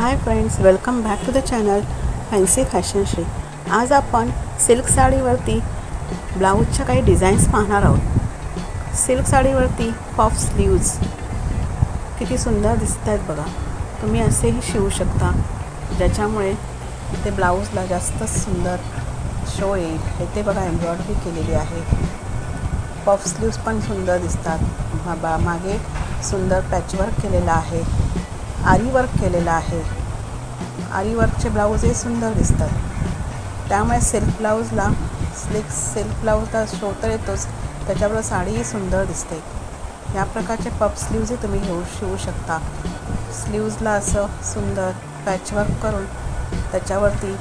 High friends, welcome back to the channel fancy fashion Shri. आज आपण silk साडीवरती ब्लाऊजच्या काही designs पाहणार आहोत। सिल्क साडीवरती पफ स्लीव्ज किती सुंदर दिसत आहेत बघा। तुम्ही असेही शिवू शकता ज्याच्यामुळे ते ब्लाऊजला जास्त सुंदर शो येईल। हे ते बघा, एम्ब्रॉयडरी केलेली आहे। पफ स्लीव्ज पण सुंदर दिसतात। मागे सुंदर पॅचवर्क केलेला आहे, आरी वर्क केलेला आहे। आरी वर्कचे ब्लाऊज हे सुंदर दिसतात, त्यामुळे सिल्क ब्लाऊजला शो तर येतोच, त्याच्याबरोबर साडीही सुंदर दिसते। या प्रकारचे पफ स्लीव्जही तुम्ही शिवू शकता। स्लीव्जला असं सुंदर पॅचवर्क करून त्याच्यावरती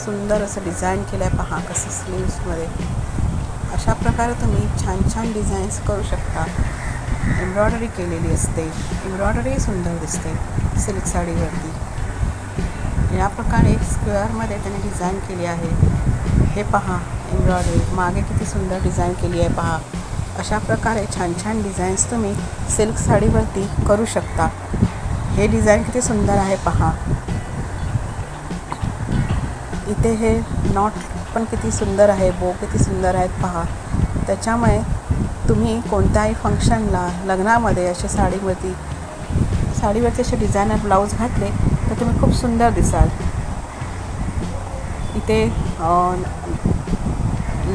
सुंदर असं डिझाईन केलं आहे। पहा कसं स्लीव्समध्ये अशा प्रकारे तुम्ही छान छान डिझाईन्स करू शकता। एम्ब्रॉयडरी केलेली असते, एम्ब्रॉयडरी सुंदर दिसते सिल्क साडीवरती। या प्रकारे स्क्वेअरमध्ये त्याने डिझाईन केली आहे। हे पहा, एम्ब्रॉयडरी मागे किती सुंदर डिझाईन केली आहे पहा। अशा प्रकारे छान छान डिझाईन्स तुम्ही सिल्क साडीवरती करू शकता। हे डिझाईन किती सुंदर आहे पहा। इथे हे नॉट पण किती सुंदर आहे, बो किती सुंदर आहेत पहा। त्याच्यामुळे तुम्ही कोणत्याही फंक्शनला, लग्नामध्ये असे साडीवरती असे डिझायनर ब्लाऊज घातले तर तुम्ही खूप सुंदर दिसाल। इथे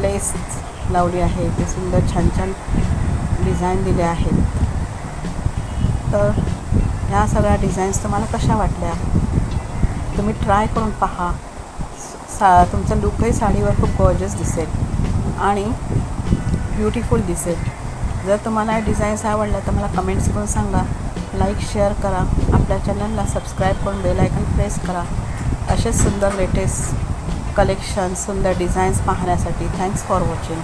लेस लावली आहे, ते सुंदर छान छान डिझाईन दिले आहेत। तर ह्या सगळ्या डिझाईन्स तुम्हाला कशा वाटल्या तुम्ही ट्राय करून पहा। तुमचा लुकही साडीवर खूप गॉर्जियस दिसेल आणि ब्युटिफुल दिसेल। जर तुम्हाला डिझाईन्स आवडल्या तर मला कमेंट्स करून सांगा, लाईक शेअर करा, आपल्या चॅनलला सबस्क्राईब करून बेल आयकॉन प्रेस करा। असेच सुंदर लेटेस्ट कलेक्शन, सुंदर डिझाईन्स पाहण्यासाठी थँक्स फॉर वॉचिंग।